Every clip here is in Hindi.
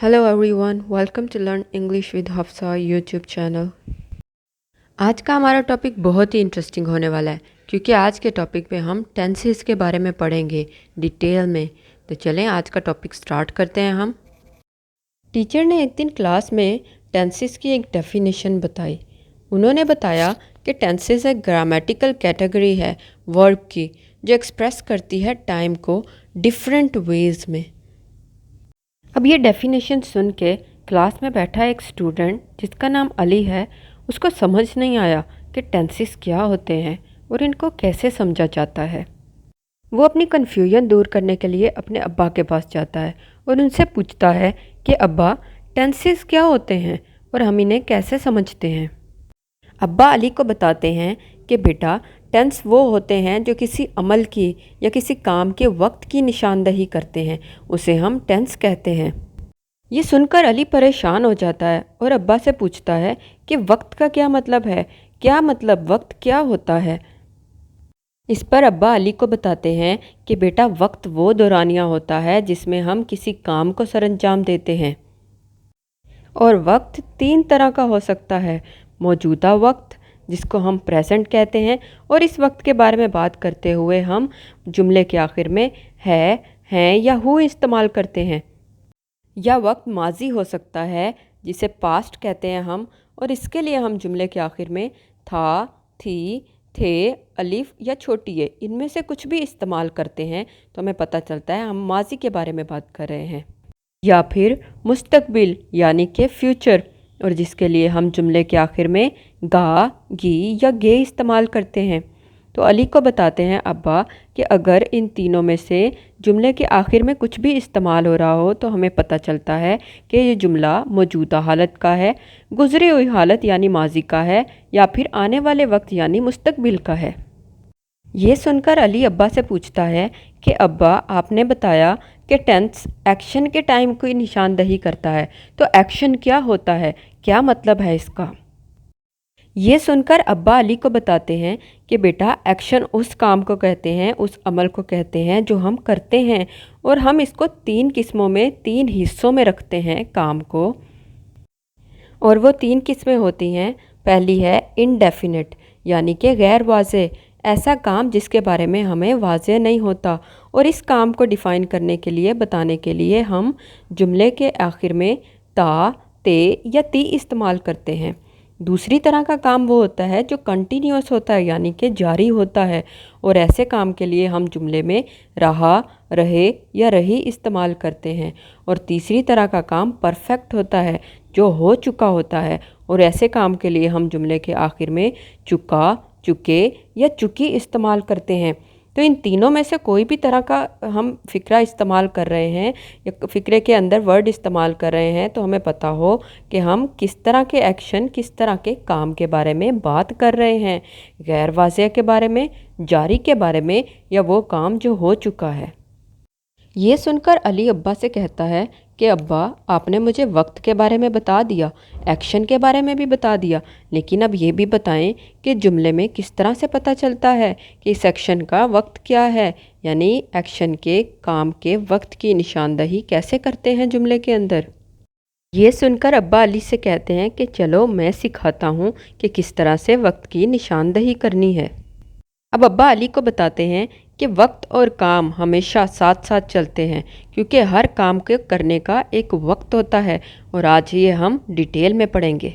Hello everyone, welcome to learn English with Hafsa YouTube channel. आज का हमारा टॉपिक बहुत ही इंटरेस्टिंग होने वाला है क्योंकि आज के टॉपिक पे हम टेंसेस के बारे में पढ़ेंगे डिटेल में। तो चलें आज का टॉपिक स्टार्ट करते हैं हम। टीचर ने एक दिन क्लास में टेंसेस की एक डेफिनेशन बताई। उन्होंने बताया कि टेंसेस एक ग्रामेटिकल कैटेगरी है वर्ब की जो एक्सप्रेस करती है टाइम को डिफरेंट वेज में। अब ये डेफिनेशन सुन के क्लास में बैठा एक स्टूडेंट जिसका नाम अली है, उसको समझ नहीं आया कि टेंसेस क्या होते हैं और इनको कैसे समझा जाता है। वो अपनी कन्फ्यूजन दूर करने के लिए अपने अब्बा के पास जाता है और उनसे पूछता है कि अब्बा, टेंसेस क्या होते हैं और हम इन्हें कैसे समझते हैं। अब्बा अली को बताते हैं कि बेटा, टेंस वो होते हैं जो किसी अमल की या किसी काम के वक्त की निशानदही करते हैं, उसे हम टेंस कहते हैं। ये सुनकर अली परेशान हो जाता है और अब्बा से पूछता है कि वक्त का क्या मतलब है, क्या मतलब वक्त क्या होता है। इस पर अब्बा अली को बताते हैं कि बेटा, वक्त वो दौरानिया होता है जिसमें हम किसी काम को सरंजाम देते हैं। और वक्त तीन तरह का हो सकता है। मौजूदा वक्त, जिसको हम प्रेजेंट कहते हैं, और इस वक्त के बारे में बात करते हुए हम जुमले के आखिर में है, हैं या हु इस्तेमाल करते हैं। या वक्त माजी हो सकता है जिसे पास्ट कहते हैं हम, और इसके लिए हम जुमले के आखिर में था, थी, थे, अलिफ या छोटी ए इनमें से कुछ भी इस्तेमाल करते हैं तो हमें पता चलता है हम माजी के बारे में बात कर रहे हैं। या फिर मुस्तकबिल यानी कि फ्यूचर, और जिसके लिए हम जुमले के आखिर में गा, गी या गे इस्तेमाल करते हैं। तो अली को बताते हैं अब्बा कि अगर इन तीनों में से जुमले के आखिर में कुछ भी इस्तेमाल हो रहा हो तो हमें पता चलता है कि ये जुमला मौजूदा हालत का है, गुजरी हुई हालत यानी माजी का है, या फिर आने वाले वक्त यानी मुस्तकबिल का है। ये सुनकर अली अब्बा से पूछता है कि अब्बा, आपने बताया कि टेंस एक्शन के टाइम की निशानदही करता है, तो एक्शन क्या होता है, क्या मतलब है इसका। ये सुनकर अब्बा अली को बताते हैं कि बेटा, एक्शन उस काम को कहते हैं, उस अमल को कहते हैं जो हम करते हैं, और हम इसको तीन किस्मों में, तीन हिस्सों में रखते हैं काम को। और वो तीन किस्में होती हैं। पहली है इनडेफिनेट यानी कि गैर वाज़े, ऐसा काम जिसके बारे में हमें वाज़े नहीं होता, और इस काम को डिफ़ाइन करने के लिए, बताने के लिए हम जुमले के आखिर में ता, ते या ती इस्तेमाल करते हैं। दूसरी तरह का काम वो होता है जो कंटिन्यूअस होता है यानी कि जारी होता है, और ऐसे काम के लिए हम जुमले में रहा, रहे या रही इस्तेमाल करते हैं। और तीसरी तरह का काम परफेक्ट होता है जो हो चुका होता है, और ऐसे काम के लिए हम जुमले के आखिर में चुका, चुके या चुकी इस्तेमाल करते हैं। तो इन तीनों में से कोई भी तरह का हम फ़िक्रा इस्तेमाल कर रहे हैं या फ़िक्रे के अंदर वर्ड इस्तेमाल कर रहे हैं तो हमें पता हो कि हम किस तरह के एक्शन, किस तरह के काम के बारे में बात कर रहे हैं, गैर वाज़ेह के बारे में, जारी के बारे में, या वो काम जो हो चुका है। ये सुनकर अली अब्बा से कहता है कि अब्बा, आपने मुझे वक्त के बारे में बता दिया, एक्शन के बारे में भी बता दिया, लेकिन अब ये भी बताएं कि जुमले में किस तरह से पता चलता है कि इस एक्शन का वक्त क्या है, यानी एक्शन के, काम के वक्त की निशानदही कैसे करते हैं जुमले के अंदर। ये सुनकर अब्बा अली से कहते हैं कि चलो मैं सिखाता हूँ कि किस तरह से वक्त की निशानदही करनी है। अब अब्बा अली को बताते हैं कि वक्त और काम हमेशा साथ साथ चलते हैं क्योंकि हर काम के करने का एक वक्त होता है, और आज ये हम डिटेल में पढ़ेंगे।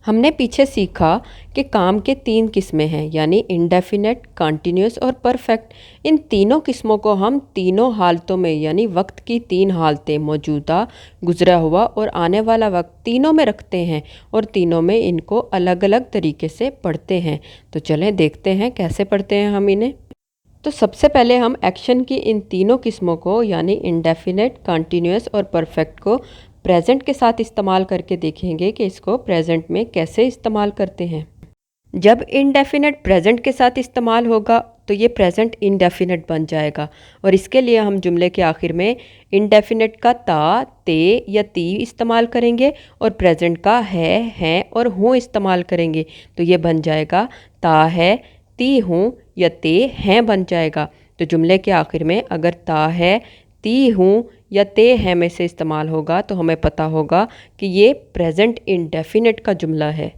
हमने पीछे सीखा कि काम के तीन किस्में हैं यानी इंडेफिनेट, कंटिन्यूअस और परफेक्ट। इन तीनों किस्मों को हम तीनों हालतों में यानी वक्त की तीन हालतें, मौजूदा, गुजरा हुआ और आने वाला वक्त, तीनों में रखते हैं, और तीनों में इनको अलग अलग तरीके से पढ़ते हैं। तो चलें देखते हैं कैसे पढ़ते हैं हम इन्हें। तो सबसे पहले हम एक्शन की इन तीनों किस्मों को यानी इंडेफिनेट, कंटिन्यूअस और परफेक्ट को प्रेजेंट के साथ इस्तेमाल करके देखेंगे कि इसको प्रेजेंट में कैसे इस्तेमाल करते हैं। जब इनडेफिनेट प्रेजेंट के साथ इस्तेमाल होगा तो ये प्रेजेंट इनडेफिनेट बन जाएगा, और इसके लिए हम जुमले के आखिर में इनडेफिनेट का ता, ते या ती इस्तेमाल करेंगे, और प्रेजेंट का है, हैं और हूँ इस्तेमाल करेंगे। तो ये बन जाएगा ता है, ती हूँ या ते हैं बन जाएगा। तो जुमले के आखिर में अगर ता है, ती हूँ या ते हैं में से इस्तेमाल होगा तो हमें पता होगा कि ये प्रेजेंट इंडेफिनिट का जुमला है।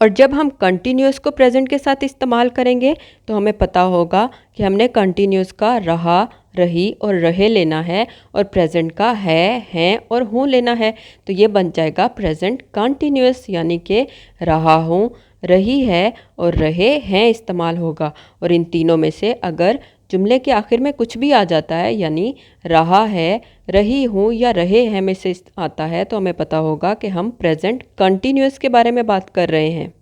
और जब हम कंटिन्यूस को प्रेजेंट के साथ इस्तेमाल करेंगे तो हमें पता होगा कि हमने कंटिन्यूस का रहा, रही और रहे लेना है और प्रेजेंट का है, हैं और हूँ लेना है। तो ये बन जाएगा प्रेजेंट कंटिन्यूस, यानी कि रहा हूँ, रही है और रहे हैं इस्तेमाल होगा। और इन तीनों में से अगर जुमले के आखिर में कुछ भी आ जाता है, यानी रहा है, रही हूँ या रहे हैं में से आता है, तो हमें पता होगा कि हम प्रेजेंट कंटिन्यूस के बारे में बात कर रहे हैं।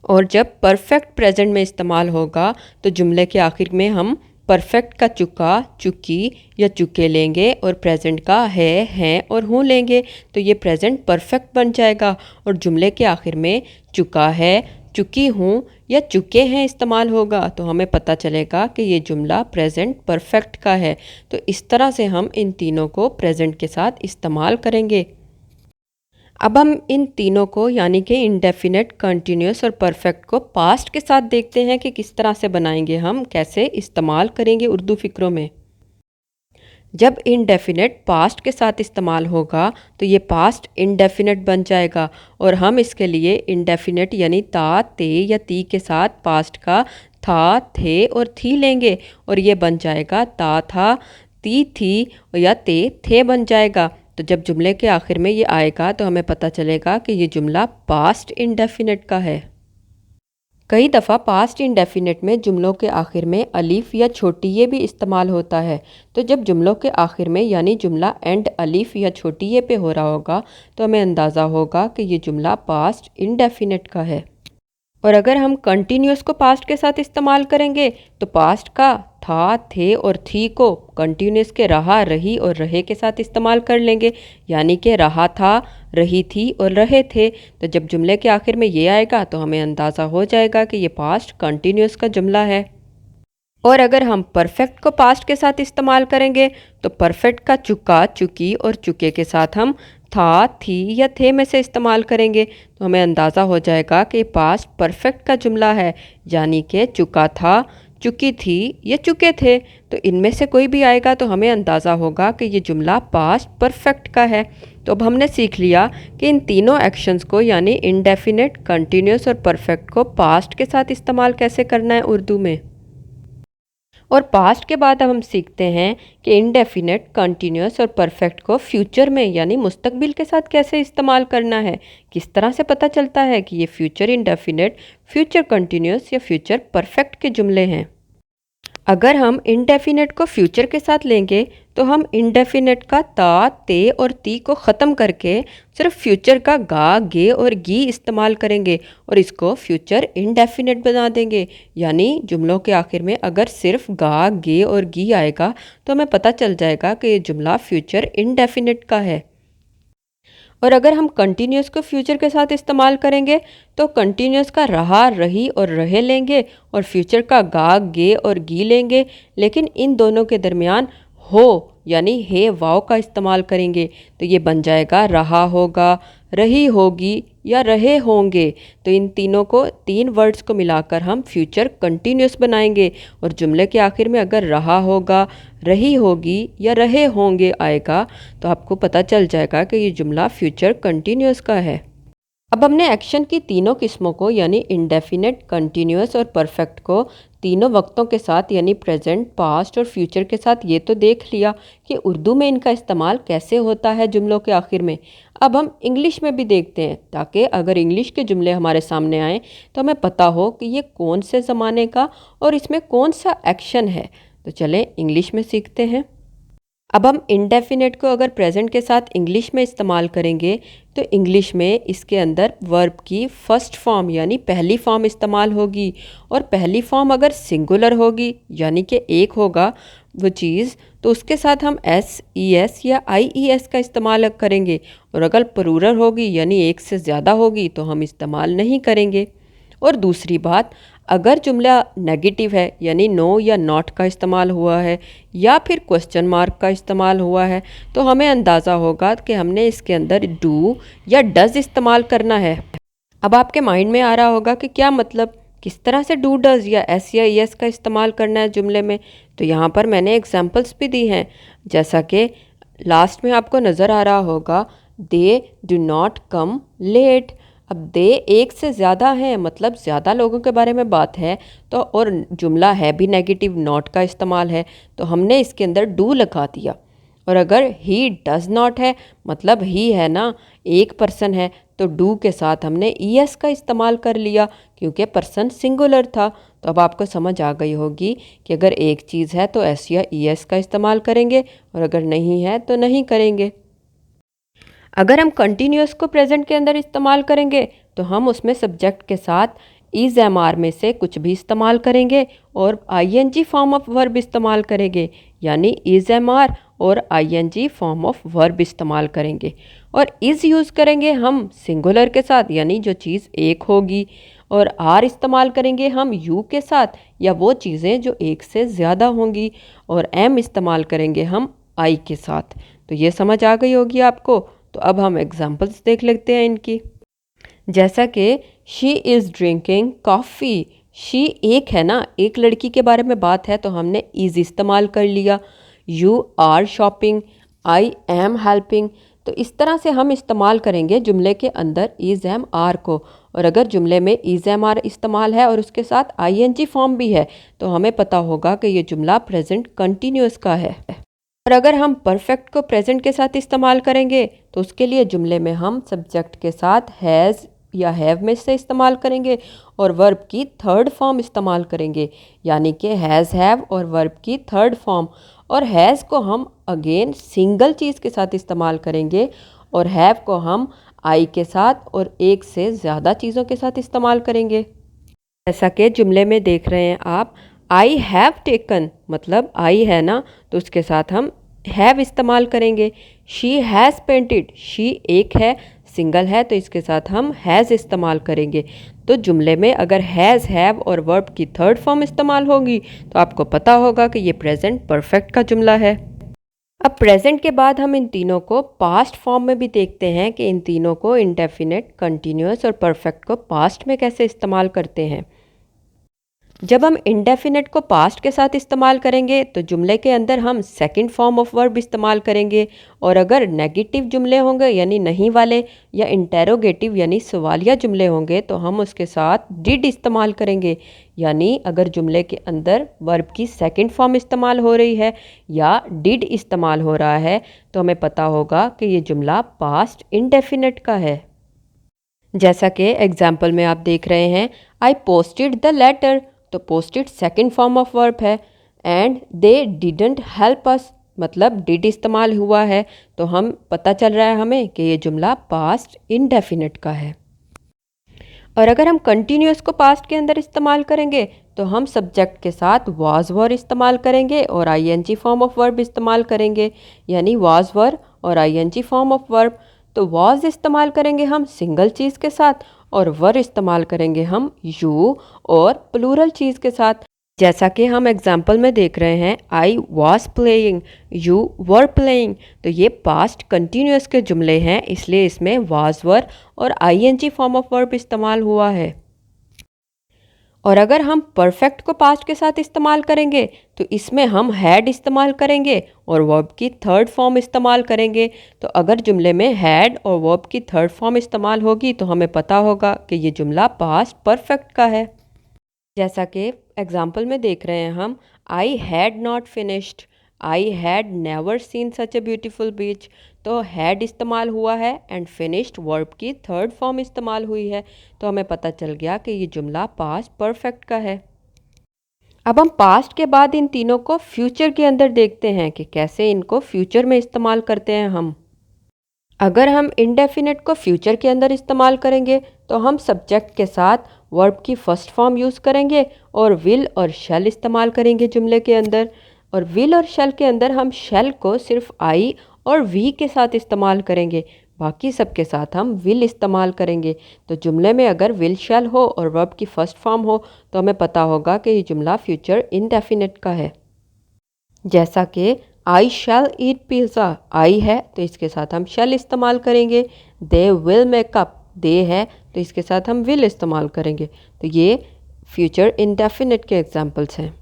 और जब परफेक्ट प्रेजेंट में इस्तेमाल होगा तो जुमले के आखिर में हम परफेक्ट का चुका, चुकी या चुके लेंगे और प्रेजेंट का है, हैं और हूँ लेंगे। तो ये प्रेजेंट परफेक्ट बन जाएगा। और जुमले के आखिर में चुका है, चुकी हूँ या चुके हैं इस्तेमाल होगा तो हमें पता चलेगा कि ये जुमला प्रेजेंट परफेक्ट का है। तो इस तरह से हम इन तीनों को प्रेजेंट के साथ इस्तेमाल करेंगे। अब हम इन तीनों को यानी कि इंडेफिनिट, कंटिन्यूस और परफेक्ट को पास्ट के साथ देखते हैं कि किस तरह से बनाएंगे, हम कैसे इस्तेमाल करेंगे उर्दू फ़िक्रों में। जब इंडेफिनिट पास्ट के साथ इस्तेमाल होगा तो ये पास्ट इंडेफिनिट बन जाएगा और हम इसके लिए इंडेफिनिट यानी ता, ते या ती के साथ पास्ट का था, थे और थी लेंगे और ये बन जाएगा ता था, ती थी या ते थे बन जाएगा। तो जब जुमले के आखिर में ये आएगा तो हमें पता चलेगा कि ये जुमला पास्ट इंडेफिनिट का है। कई दफ़ा पास्ट इंडेफिनिट में जुमलों के आखिर में अलीफ या छोटी ये भी इस्तेमाल होता है। तो जब जुमलों के आखिर में यानी जुमला एंड अलीफ या छोटी ये पे हो रहा होगा तो हमें अंदाज़ा होगा कि ये जुमला पास्ट इंडेफिनिट का है। और अगर हम कंटिन्यूस को पास्ट के साथ इस्तेमाल करेंगे तो पास्ट का था, थे और थी को कंटिन्यूस के रहा, रही और रहे के साथ इस्तेमाल कर लेंगे, यानी कि रहा था, रही थी और रहे थे। तो जब जुमले के आखिर में ये आएगा तो हमें अंदाज़ा हो जाएगा कि ये पास्ट कंटिन्यूस का जुमला है। और अगर हम परफेक्ट को पास्ट के साथ इस्तेमाल करेंगे तो परफेक्ट का चुका, चुकी और चुके के साथ हम था, थी या थे में से इस्तेमाल करेंगे तो हमें अंदाज़ा हो जाएगा कि पास्ट परफेक्ट का जुमला है, यानी कि चुका था, चुकी थी या चुके थे। तो इनमें से कोई भी आएगा तो हमें अंदाज़ा होगा कि ये जुमला पास्ट परफेक्ट का है। तो अब हमने सीख लिया कि इन तीनों एक्शंस को यानी इंडेफिनिट, कंटिन्यूस और परफेक्ट को पास्ट के साथ इस्तेमाल कैसे करना है उर्दू में। और पास्ट के बाद अब हम सीखते हैं कि इंडेफिनिट, कंटिन्यूस और परफेक्ट को फ्यूचर में यानी मुस्तकबिल के साथ कैसे इस्तेमाल करना है। किस तरह से पता चलता है कि ये फ्यूचर इंडेफिनिट, फ्यूचर कंटिन्यूस या फ्यूचर परफेक्ट के जुमले हैं। अगर हम इंडेफिनिट को फ्यूचर के साथ लेंगे तो हम इंडेफिनिट का ता, ते और ती को ख़त्म करके सिर्फ फ्यूचर का गा, गे और गी इस्तेमाल करेंगे और इसको फ्यूचर इंडेफिनिट बना देंगे। यानी जुमलों के आखिर में अगर सिर्फ गा, गे और गी आएगा तो हमें पता चल जाएगा कि ये जुमला फ्यूचर इंडेफिनिट का है। और अगर हम कंटिन्यूस को फ्यूचर के साथ इस्तेमाल करेंगे तो कंटिन्यूस का रहा, रही और रहे लेंगे और फ्यूचर का गा, गे और गी लेंगे, लेकिन इन दोनों के दरमियान हो यानी हे वाव का इस्तेमाल करेंगे। तो ये बन जाएगा रहा होगा, रही होगी या रहे होंगे। तो इन तीनों को, तीन वर्ड्स को मिलाकर हम फ्यूचर कंटिन्यूस बनाएंगे और जुमले के आखिर में अगर रहा होगा, रही होगी या रहे होंगे आएगा तो आपको पता चल जाएगा कि ये जुमला फ्यूचर कंटिन्यूस का है। अब हमने एक्शन की तीनों किस्मों को यानी इंडेफिनिट, कंटिन्यूस और परफेक्ट को तीनों वक्तों के साथ यानी प्रेजेंट, पास्ट और फ्यूचर के साथ ये तो देख लिया कि उर्दू में इनका इस्तेमाल कैसे होता है जुमलों के आखिर में। अब हम इंग्लिश में भी देखते हैं ताकि अगर इंग्लिश के जुमले हमारे सामने आएँ तो हमें पता हो कि ये कौन से ज़माने का और इसमें कौन सा एक्शन है। तो चलें इंग्लिश में सीखते हैं। अब हम इंडेफिनिट को अगर प्रेजेंट के साथ इंग्लिश में इस्तेमाल करेंगे तो इंग्लिश में इसके अंदर वर्ब की फर्स्ट फॉर्म यानी पहली फॉर्म इस्तेमाल होगी और पहली फॉर्म अगर सिंगुलर होगी यानी कि एक होगा वो चीज़ तो उसके साथ हम एस, ई एस या आई ई एस का इस्तेमाल करेंगे और अगर प्लूरल होगी यानी एक से ज़्यादा होगी तो हम इस्तेमाल नहीं करेंगे। और दूसरी बात, अगर जुमला नेगेटिव है यानी नो या नॉट का इस्तेमाल हुआ है या फिर क्वेश्चन मार्क का इस्तेमाल हुआ है तो हमें अंदाज़ा होगा कि हमने इसके अंदर डू या डज़ इस्तेमाल करना है। अब आपके माइंड में आ रहा होगा कि क्या मतलब किस तरह से डू डज या एस या एस का इस्तेमाल करना है जुमले में, तो यहाँ पर मैंने एग्जांपल्स भी दी हैं। जैसा कि लास्ट में आपको नज़र आ रहा होगा, they do not come late. अब दे एक से ज़्यादा हैं, मतलब ज़्यादा लोगों के बारे में बात है, तो और जुमला है भी नेगेटिव, नॉट का इस्तेमाल है, तो हमने इसके अंदर डू लगा दिया। और अगर ही डज़ नॉट है, मतलब ही है ना, एक पर्सन है, तो डू के साथ हमने ईएस का इस्तेमाल कर लिया क्योंकि पर्सन सिंगुलर था। तो अब आपको समझ आ गई होगी कि अगर एक चीज़ है तो एस या ईएस का इस्तेमाल करेंगे, और अगर नहीं है तो नहीं करेंगे। अगर हम कंटिन्यूअस को प्रेजेंट के अंदर इस्तेमाल करेंगे तो हम उसमें सब्जेक्ट के साथ इज एम आर में से कुछ भी इस्तेमाल करेंगे और आईएनजी फॉर्म ऑफ वर्ब इस्तेमाल करेंगे, यानी इज एम आर और आईएनजी फॉर्म ऑफ वर्ब इस्तेमाल करेंगे। और इज़ यूज़ करेंगे हम सिंगुलर के साथ, यानी जो चीज़ एक होगी, और आर इस्तेमाल करेंगे हम यू के साथ, या वो चीज़ें जो एक से ज़्यादा होंगी, और एम इस्तेमाल करेंगे हम आई के साथ। तो ये समझ आ गई होगी आपको। तो अब हम एग्जांपल्स देख लेते हैं इनकी। जैसा कि she is drinking coffee. She एक है ना, एक लड़की के बारे में बात है, तो हमने इज़ इस्तेमाल कर लिया। You are shopping, I am helping. तो इस तरह से हम इस्तेमाल करेंगे जुमले के अंदर इज़ एम आर को। और अगर जुमले में इज़ एम आर इस्तेमाल है और उसके साथ आईएनजी फॉर्म भी है, तो हमें पता होगा कि ये जुमला प्रेजेंट कंटिन्यूअस का है। और अगर हम परफेक्ट को प्रेजेंट के साथ इस्तेमाल करेंगे तो उसके लिए जुमले में हम सब्जेक्ट के साथ हैज़ या हैव में से इस्तेमाल करेंगे और वर्ब की थर्ड फॉर्म इस्तेमाल करेंगे, यानी कि हैज़ हैव और वर्ब की थर्ड फॉर्म। और हैज़ को हम अगेन सिंगल चीज़ के साथ इस्तेमाल करेंगे और हैव को हम आई के साथ और एक से ज़्यादा चीज़ों के साथ इस्तेमाल करेंगे। जैसा कि जुमले में देख रहे हैं आप, आई हैव टेकन, मतलब आई है ना, तो उसके साथ हम हैव इस्तेमाल करेंगे। शी हैज़ पेंटेड, शी एक है, सिंगल है, तो इसके साथ हम हैज़ इस्तेमाल करेंगे। तो जुमले में अगर हैज़ हैव और वर्ब की थर्ड फॉर्म इस्तेमाल होगी तो आपको पता होगा कि ये प्रेजेंट परफेक्ट का जुमला है। अब प्रेजेंट के बाद हम इन तीनों को पास्ट फॉर्म में भी देखते हैं कि इन तीनों को इंडेफिनिट, कंटिन्यूअस और परफेक्ट को पास्ट में कैसे इस्तेमाल करते हैं। जब हम इंडेफिनिट को पास्ट के साथ इस्तेमाल करेंगे तो जुमले के अंदर हम सेकंड फॉर्म ऑफ वर्ब इस्तेमाल करेंगे। और अगर नेगेटिव जुमले होंगे यानी नहीं वाले, या इंटेरोगेटिव यानी सवालिया जुमले होंगे, तो हम उसके साथ डिड इस्तेमाल करेंगे। यानी अगर जुमले के अंदर वर्ब की सेकंड फॉर्म इस्तेमाल हो रही है या डिड इस्तेमाल हो रहा है, तो हमें पता होगा कि ये जुमला पास्ट इंडेफिनिट का है। जैसा कि एग्जाम्पल में आप देख रहे हैं, आई पोस्टेड द लेटर, तो posted second form of verb है। And they didn't help us, मतलब डिड इस्तेमाल हुआ है, तो हम पता चल रहा है हमें कि ये जुमला पास्ट इंडेफिनिट का है। और अगर हम कंटिन्यूअस को पास्ट के अंदर इस्तेमाल करेंगे तो हम सब्जेक्ट के साथ वाज वर इस्तेमाल करेंगे और आईएनजी फॉर्म ऑफ वर्ब इस्तेमाल करेंगे, यानी वाज वर और आईएनजी फॉर्म ऑफ वर्ब। तो वाज इस्तेमाल करेंगे हम सिंगल चीज़ के साथ और वर इस्तेमाल करेंगे हम यू और प्लूरल चीज़ के साथ। जैसा कि हम एग्जाम्पल में देख रहे हैं, I was playing, you were playing, तो ये पास्ट कंटिन्यूअस के जुमले हैं, इसलिए इसमें वाज वर और आईएनजी फॉर्म ऑफ वर्ब इस्तेमाल हुआ है। और अगर हम परफेक्ट को पास्ट के साथ इस्तेमाल करेंगे तो इसमें हम हैड इस्तेमाल करेंगे और वर्ब की थर्ड फॉर्म इस्तेमाल करेंगे। तो अगर जुमले में हैड और वर्ब की थर्ड फॉर्म इस्तेमाल होगी तो हमें पता होगा कि ये जुमला पास्ट परफेक्ट का है। जैसा कि एग्जाम्पल में देख रहे हैं हम, I had not finished, I had never seen such a beautiful beach, तो हैड इस्तेमाल हुआ है एंड फिनिश्ड वर्ब की थर्ड फॉर्म इस्तेमाल हुई है, तो हमें पता चल गया कि ये जुमला पास्ट परफेक्ट का है। अब हम पास्ट के बाद इन तीनों को फ्यूचर के अंदर देखते हैं कि कैसे इनको फ्यूचर में इस्तेमाल करते हैं हम। अगर हम इंडेफिनिट को फ्यूचर के अंदर इस्तेमाल करेंगे तो हम सब्जेक्ट के साथ वर्ब की फर्स्ट फॉर्म यूज़ करेंगे और विल और शैल इस्तेमाल करेंगे जुमले के अंदर। और विल और शैल के अंदर हम शैल को सिर्फ आई और वी के साथ इस्तेमाल करेंगे, बाकी सब के साथ हम विल इस्तेमाल करेंगे। तो जुमले में अगर विल शैल हो और वर्ब की फर्स्ट फॉर्म हो तो हमें पता होगा कि ये जुमला फ्यूचर इंडेफिनिट का है। जैसा कि आई शैल ईट पिज़्ज़ा, आई है तो इसके साथ हम शैल इस्तेमाल करेंगे। दे विल मेकअप, दे है तो इसके साथ हम विल इस्तेमाल करेंगे। तो ये फ्यूचर इंडेफिनिट के एग्जाम्पल्स हैं।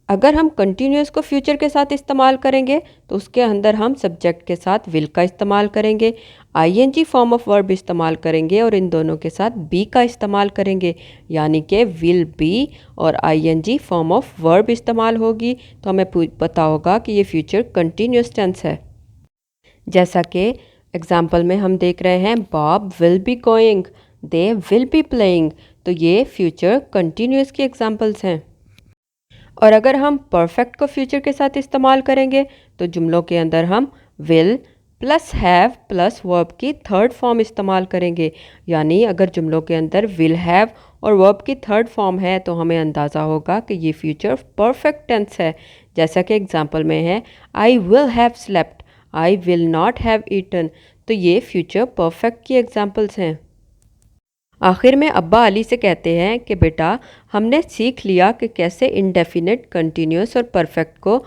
अगर हम कंटिन्यूस को फ्यूचर के साथ इस्तेमाल करेंगे तो उसके अंदर हम सब्जेक्ट के साथ विल का इस्तेमाल करेंगे, आईएनजी फॉर्म ऑफ वर्ब इस्तेमाल करेंगे और इन दोनों के साथ बी का इस्तेमाल करेंगे, यानी कि विल बी और आईएनजी फॉर्म ऑफ वर्ब इस्तेमाल होगी तो हमें पता होगा कि ये फ्यूचर कंटिन्यूस टेंस है। जैसा कि एग्जाम्पल में हम देख रहे हैं Bob will be going, they will be playing, तो ये फ्यूचर कंटिन्यूस की एग्जाम्पल्स हैं। और अगर हम परफेक्ट को फ्यूचर के साथ इस्तेमाल करेंगे तो जुमलों के अंदर हम will plus have plus verb की थर्ड फॉर्म इस्तेमाल करेंगे, यानी अगर जुमलों के अंदर विल हैव और वर्ब की थर्ड फॉर्म है तो हमें अंदाज़ा होगा कि ये फ्यूचर परफेक्ट टेंस है। जैसा कि एग्जांपल में है I will have slept, I will not have eaten, तो ये फ्यूचर परफेक्ट की एग्जांपल्स हैं। आखिर में अब्बा अली से कहते हैं कि बेटा हमने सीख लिया कि कैसे इंडेफिनिट, कंटिन्यूस और परफेक्ट को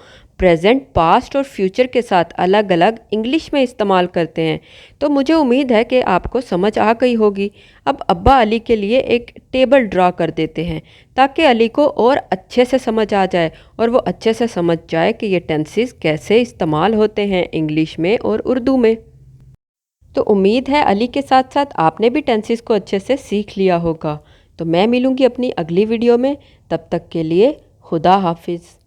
प्रेजेंट, पास्ट और फ्यूचर के साथ अलग अलग इंग्लिश में इस्तेमाल करते हैं, तो मुझे उम्मीद है कि आपको समझ आ गई होगी। अब अब्बा अली के लिए एक टेबल ड्रा कर देते हैं ताकि अली को और अच्छे से समझ आ जाए और वो अच्छे से समझ जाए कि ये टेंसेस कैसे इस्तेमाल होते हैं इंग्लिश में और उर्दू में। तो उम्मीद है अली के साथ साथ आपने भी टेंसेस को अच्छे से सीख लिया होगा। तो मैं मिलूँगी अपनी अगली वीडियो में, तब तक के लिए खुदा हाफिज़।